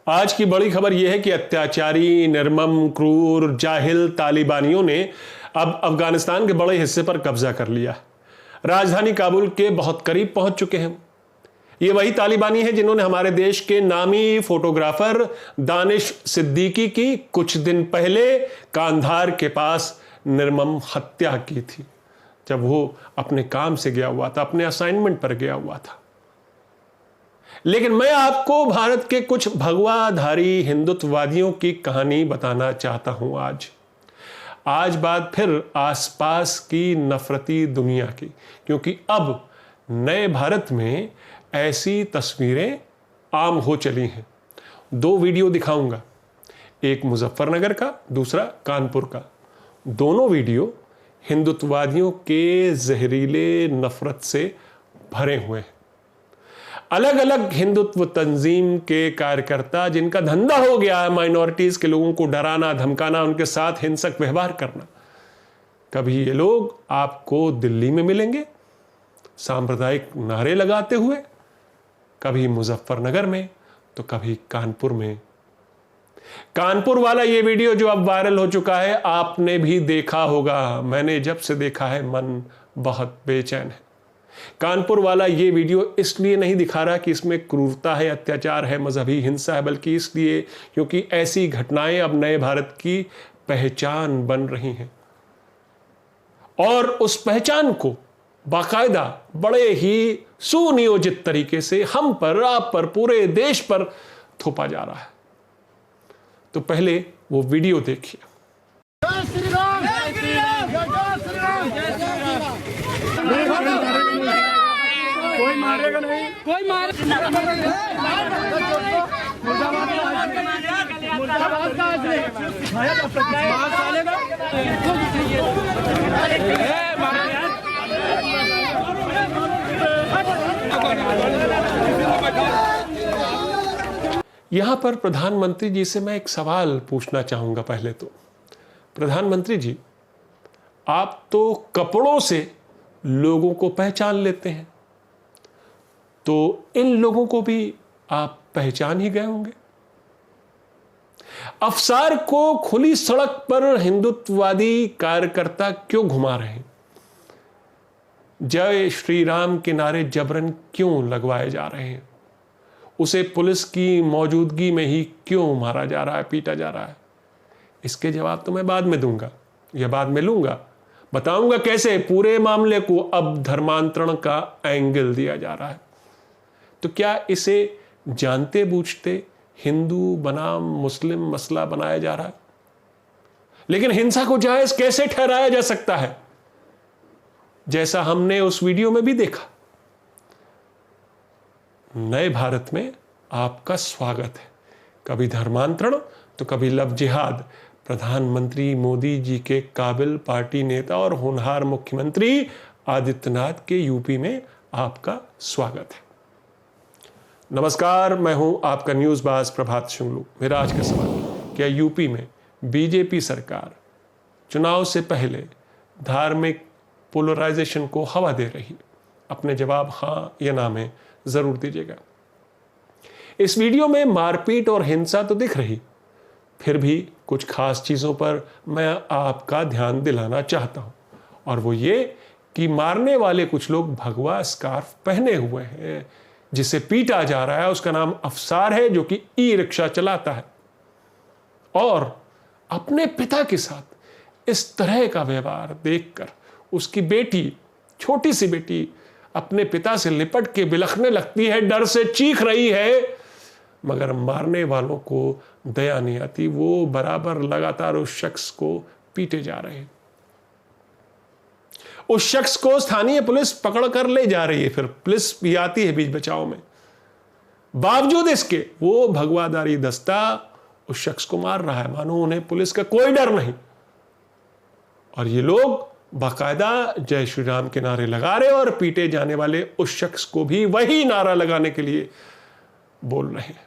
आज की बड़ी खबर यह है कि अत्याचारी, निर्मम, क्रूर, जाहिल तालिबानियों ने अब अफगानिस्तान के बड़े हिस्से पर कब्जा कर लिया। राजधानी काबुल के बहुत करीब पहुंच चुके हैं। ये वही तालिबानी है जिन्होंने हमारे देश के नामी फोटोग्राफर दानिश सिद्दीकी की कुछ दिन पहले कांधार के पास निर्मम हत्या की थी, जब वो अपने काम से गया हुआ था, अपने असाइनमेंट पर गया हुआ था। लेकिन मैं आपको भारत के कुछ भगवाधारी हिंदुत्ववादियों की कहानी बताना चाहता हूं। आज बात फिर आसपास की नफरती दुनिया की, क्योंकि अब नए भारत में ऐसी तस्वीरें आम हो चली हैं। 2 वीडियो दिखाऊंगा, एक मुजफ्फरनगर का, दूसरा कानपुर का। दोनों वीडियो हिंदुत्ववादियों के जहरीले नफरत से भरे हुए हैं। अलग अलग हिंदुत्व तंजीम के कार्यकर्ता जिनका धंधा हो गया है माइनॉरिटीज के लोगों को डराना, धमकाना, उनके साथ हिंसक व्यवहार करना। कभी ये लोग आपको दिल्ली में मिलेंगे सांप्रदायिक नारे लगाते हुए, कभी मुजफ्फरनगर में, तो कभी कानपुर में। कानपुर वाला ये वीडियो जो अब वायरल हो चुका है, आपने भी देखा होगा। मैंने जब से देखा है मन बहुत बेचैन है। कानपुर वाला ये वीडियो इसलिए नहीं दिखा रहा कि इसमें क्रूरता है, अत्याचार है, मजहबी हिंसा है, बल्कि इसलिए क्योंकि ऐसी घटनाएं अब नए भारत की पहचान बन रही हैं और उस पहचान को बाकायदा बड़े ही सुनियोजित तरीके से हम पर, आप पर, पूरे देश पर थोपा जा रहा है। तो पहले वो वीडियो देखिए। जय श्री राम, जय श्री राम, जय श्री राम, जय श्री राम। कोई मारेगा नहीं, कोई मुर्दाबाद यहां पर प्रधानमंत्री जी से मैं एक सवाल पूछना चाहूंगा। पहले तो प्रधानमंत्री जी, आप तो कपड़ों से लोगों को पहचान लेते हैं, तो इन लोगों को भी आप पहचान ही गए होंगे। अफसार को खुली सड़क पर हिंदुत्ववादी कार्यकर्ता क्यों घुमा रहे हैं? जय श्री राम के नारे जबरन क्यों लगवाए जा रहे हैं? उसे पुलिस की मौजूदगी में ही क्यों मारा जा रहा है, पीटा जा रहा है? इसके जवाब तो मैं बाद में दूंगा, या बाद में लूंगा। बताऊंगा कैसे पूरे मामले को अब धर्मांतरण का एंगल दिया जा रहा है। तो क्या इसे जानते बूझते हिंदू बनाम मुस्लिम मसला बनाया जा रहा है? लेकिन हिंसा को जायज कैसे ठहराया जा सकता है, जैसा हमने उस वीडियो में भी देखा। नए भारत में आपका स्वागत है। कभी धर्मांतरण तो कभी लव जिहाद। प्रधानमंत्री मोदी जी के काबिल पार्टी नेता और होनहार मुख्यमंत्री आदित्यनाथ के यूपी में आपका स्वागत है। नमस्कार, मैं हूं आपका न्यूज़ बाज प्रभात शुंगलू। मेरा आज का सवाल, क्या यूपी में बीजेपी सरकार चुनाव से पहले धार्मिक पोलराइजेशन को हवा दे रही? अपने जवाब हाँ या ना में जरूर दीजिएगा। इस वीडियो में मारपीट और हिंसा तो दिख रही, फिर भी कुछ खास चीजों पर मैं आपका ध्यान दिलाना चाहता हूं, और वो ये कि मारने वाले कुछ लोग भगवा स्कार्फ पहने हुए हैं। जिसे पीटा जा रहा है उसका नाम अफसार है, जो कि ई रिक्शा चलाता है, और अपने पिता के साथ इस तरह का व्यवहार देखकर उसकी बेटी, छोटी सी बेटी, अपने पिता से लिपट के बिलखने लगती है, डर से चीख रही है, मगर मारने वालों को दया नहीं आती। वो बराबर लगातार उस शख्स को पीटे जा रहे हैं। उस शख्स को स्थानीय पुलिस पकड़ कर ले जा रही है, फिर पुलिस भी आती है बीच बचाव में। बावजूद इसके वो भगवाधारी दस्ता उस शख्स को मार रहा है, मानो उन्हें पुलिस का कोई डर नहीं। और ये लोग बाकायदा जय श्री राम के नारे लगा रहे और पीटे जाने वाले उस शख्स को भी वही नारा लगाने के लिए बोल रहे हैं।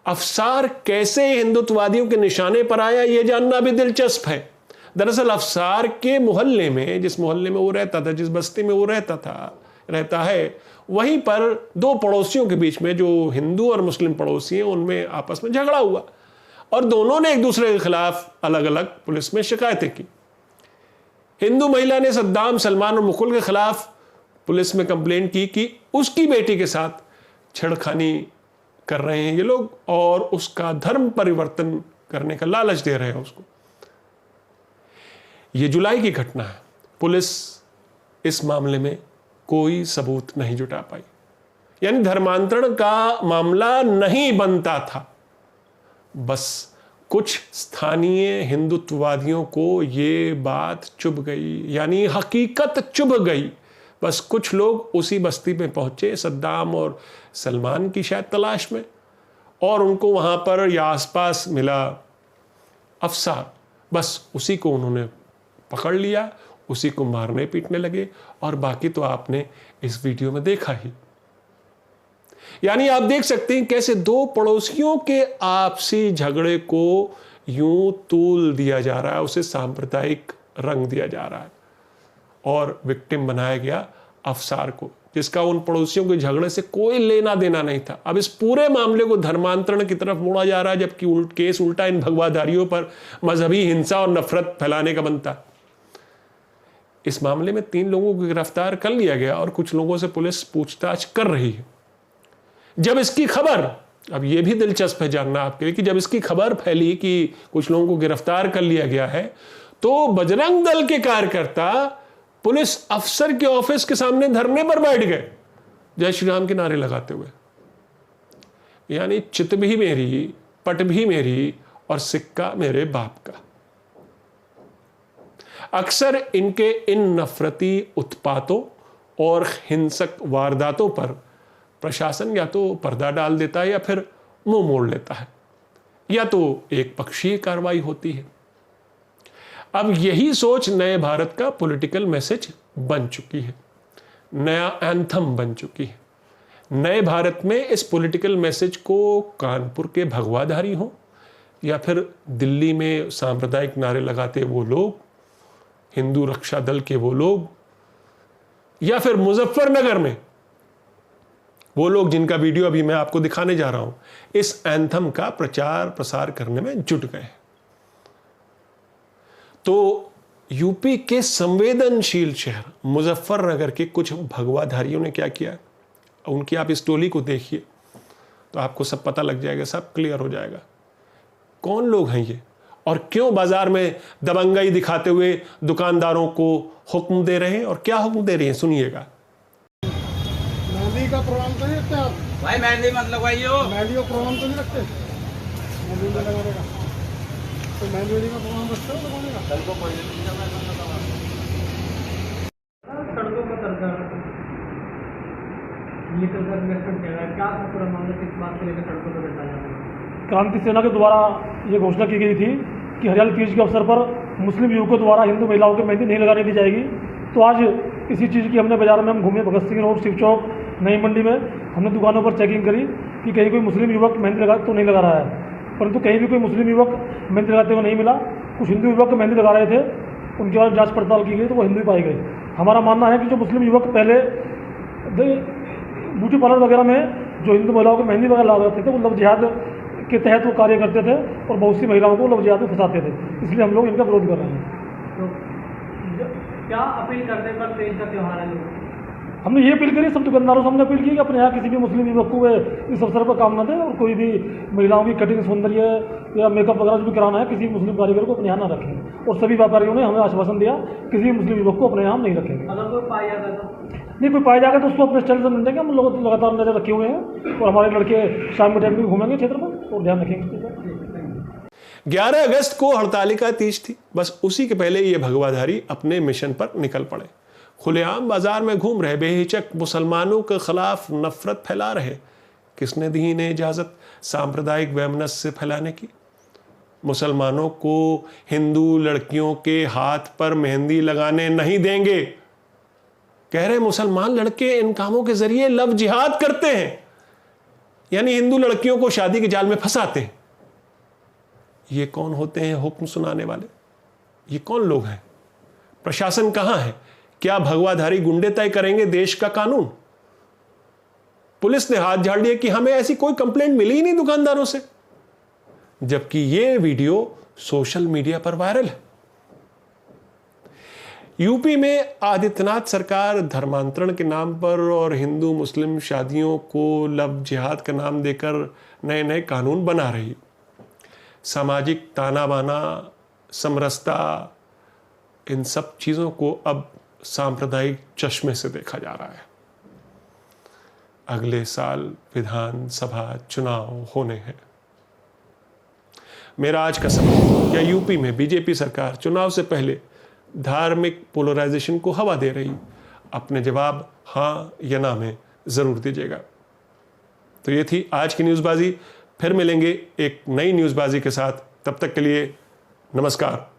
अफसार कैसे हिंदुत्ववादियों के निशाने पर आया, यह जानना भी दिलचस्प है। दरअसल अफसार के मोहल्ले में, जिस मोहल्ले में वो रहता था, जिस बस्ती में वो रहता था, रहता है, वहीं पर दो पड़ोसियों के बीच में, जो हिंदू और मुस्लिम पड़ोसी हैं, उनमें आपस में झगड़ा हुआ और दोनों ने एक दूसरे के खिलाफ अलग अलग पुलिस में शिकायतें की। हिंदू महिला ने सद्दाम, सलमान और मुकुल के खिलाफ पुलिस में कंप्लेंट की कि उसकी बेटी के साथ छेड़खानी कर रहे हैं ये लोग और उसका धर्म परिवर्तन करने का लालच दे रहे हैं उसको। ये जुलाई की घटना है। पुलिस इस मामले में कोई सबूत नहीं जुटा पाई, यानी धर्मांतरण का मामला नहीं बनता था। बस कुछ स्थानीय हिंदुत्ववादियों को ये बात चुभ गई, यानी हकीकत चुभ गई। बस कुछ लोग उसी बस्ती में पहुंचे सद्दाम और सलमान की शायद तलाश में, और उनको वहां पर या आसपास मिला अफसार, बस उसी को उन्होंने पकड़ लिया, उसी को मारने पीटने लगे। और बाकी तो आपने इस वीडियो में देखा ही। यानी आप देख सकते हैं कैसे दो पड़ोसियों के आपसी झगड़े को यूं तूल दिया जा रहा है, उसे सांप्रदायिक रंग दिया जा रहा है और विक्टिम बनाया गया अफसार को, जिसका उन पड़ोसियों के झगड़े से कोई लेना देना नहीं था। अब इस पूरे मामले को धर्मांतरण की तरफ मोड़ा जा रहा है, जबकि केस उल्टा इन भगवाधारियों पर मजहबी हिंसा और नफरत फैलाने का बनता। इस मामले में 3 लोगों को गिरफ्तार कर लिया गया और कुछ लोगों से पुलिस पूछताछ कर रही है। जब इसकी खबर, अब यह भी दिलचस्प है जानना आपके लिए, कि जब इसकी खबर फैली कि कुछ लोगों को गिरफ्तार कर लिया गया है, तो बजरंग दल के कार्यकर्ता पुलिस अफसर के ऑफिस के सामने धरने पर बैठ गए, जय श्री राम के नारे लगाते हुए। यानी चित भी मेरी, पट भी मेरी और सिक्का मेरे बाप का। अक्सर इनके इन नफरती उत्पातों और हिंसक वारदातों पर प्रशासन या तो पर्दा डाल देता है या फिर मुंह मोड़ लेता है, या तो एक पक्षीय कार्रवाई होती है। अब यही सोच नए भारत का पॉलिटिकल मैसेज बन चुकी है, नया एंथम बन चुकी है। नए भारत में इस पॉलिटिकल मैसेज को कानपुर के भगवाधारी हों या फिर दिल्ली में सांप्रदायिक नारे लगाते वो लोग, हिंदू रक्षा दल के वो लोग, या फिर मुजफ्फरनगर में वो लोग जिनका वीडियो अभी मैं आपको दिखाने जा रहा हूं, इस एंथम का प्रचार प्रसार करने में जुट गए। तो यूपी के संवेदनशील शहर मुजफ्फरनगर के कुछ भगवाधारियों ने क्या किया, उनकी आप इस टोली को देखिए तो आपको सब पता लग जाएगा, सब क्लियर हो जाएगा कौन लोग हैं ये और क्यों बाजार में दबंगई दिखाते हुए दुकानदारों को हुक्म दे रहे हैं और क्या हुक्म दे रहे हैं, सुनिएगा। मेहंदी का प्रोग्राम तो नहीं रखते आप भाई? मेहंदी मत लगवाइयो। मेहंदी का प्रोग्राम तो नहीं रखते? मेहंदी में लगाने का तो मेहंदी का प्रोग्राम रखते हो लगाने का? कल को कोई सड़कों का सरकार ये सरकार इन्वेस्टमेंट कह रहा है, क्या पूरा मामला किस बात को लेकर सड़कों पर बैठा जा रहा है? क्रांति सेना के द्वारा ये घोषणा की गई थी कि हरियाली तीज के अवसर पर मुस्लिम युवकों द्वारा हिंदू महिलाओं को मेहंदी नहीं लगाने दी जाएगी। तो आज इसी चीज़ की हमने बाजार में हम घूमे, भगत सिंह रोड, शिव चौक, नई मंडी में हमने दुकानों पर चेकिंग करी कि कहीं कोई मुस्लिम युवक मेहंदी लगा तो नहीं लगा रहा है, परंतु कहीं भी कोई मुस्लिम युवक मेहंदी लगाते हुए नहीं मिला। कुछ हिंदू युवक मेहंदी लगा रहे थे, उनके बाद जाँच पड़ताल की गई तो वो हिंदू पाए गए। हमारा मानना है कि जो मुस्लिम युवक पहले ब्यूटी पार्लर वगैरह में जो हिंदू महिलाओं को मेहंदी वगैरह लगाते थे, वो लव जिहाद के तहत वो कार्य करते थे और बहुत सी महिलाओं को लव जिहाद में फंसाते थे, इसलिए हम लोग इनका विरोध कर रहे हैं। तो क्या अपील करने पर देश का त्यौहार है? हमने ये अपील करी, सब दुकानदारों से हमने अपील की कि अपने यहाँ किसी भी मुस्लिम युवक को इस अवसर पर काम न दें और कोई भी महिलाओं की कटिंग, सौंदर्य या मेकअप वगैरह जो भी कराना है किसी मुस्लिम कारीगर को अपने यहाँ न रखें। और सभी व्यापारियों ने हमें आश्वासन दिया किसी भी मुस्लिम युवक को अपने यहाँ नहीं रखेंगे। अगर कोई पाया जाता तो नहीं, कोई पाया जाएगा तो उसको अपने स्टैंड से मिल जाएंगे। हम लोग लगातार नजर रखे हुए हैं और हमारे लड़के शाम के टाइम भी घूमेंगे क्षेत्र में और ध्यान रखेंगे। 11 अगस्त को हड़तालिका तीज थी, बस उसी के पहले ये भगवाधारी अपने मिशन पर निकल पड़े। खुलेआम बाजार में घूम रहे, बेहिचक मुसलमानों के खिलाफ नफरत फैला रहे। किसने दी इन्हें इजाजत सांप्रदायिक वैमनस्य से फैलाने की? मुसलमानों को हिंदू लड़कियों के हाथ पर मेहंदी लगाने नहीं देंगे। कह रहे मुसलमान लड़के इन कामों के जरिए लव जिहाद करते हैं, यानी हिंदू लड़कियों को शादी के जाल में फंसाते हैं। ये कौन होते हैं हुक्म सुनाने वाले? ये कौन लोग हैं? प्रशासन कहां है? क्या भगवाधारी गुंडे तय करेंगे देश का कानून? पुलिस ने हाथ झाड़ दिया कि हमें ऐसी कोई कंप्लेंट मिली ही नहीं दुकानदारों से, जबकि यह वीडियो सोशल मीडिया पर वायरल है। यूपी में आदित्यनाथ सरकार धर्मांतरण के नाम पर और हिंदू मुस्लिम शादियों को लव जिहाद का नाम देकर नए नए कानून बना रही। सामाजिक ताना बाना, समरसता, इन सब चीजों को अब सांप्रदायिक चश्मे से देखा जा रहा है। अगले साल विधानसभा चुनाव होने हैं। मेरा आज का सवाल, क्या यूपी में बीजेपी सरकार चुनाव से पहले धार्मिक पोलराइजेशन को हवा दे रही? अपने जवाब हां या ना में जरूर दीजिएगा। तो ये थी आज की न्यूज़बाजी। फिर मिलेंगे एक नई न्यूज़बाजी के साथ। तब तक के लिए नमस्कार।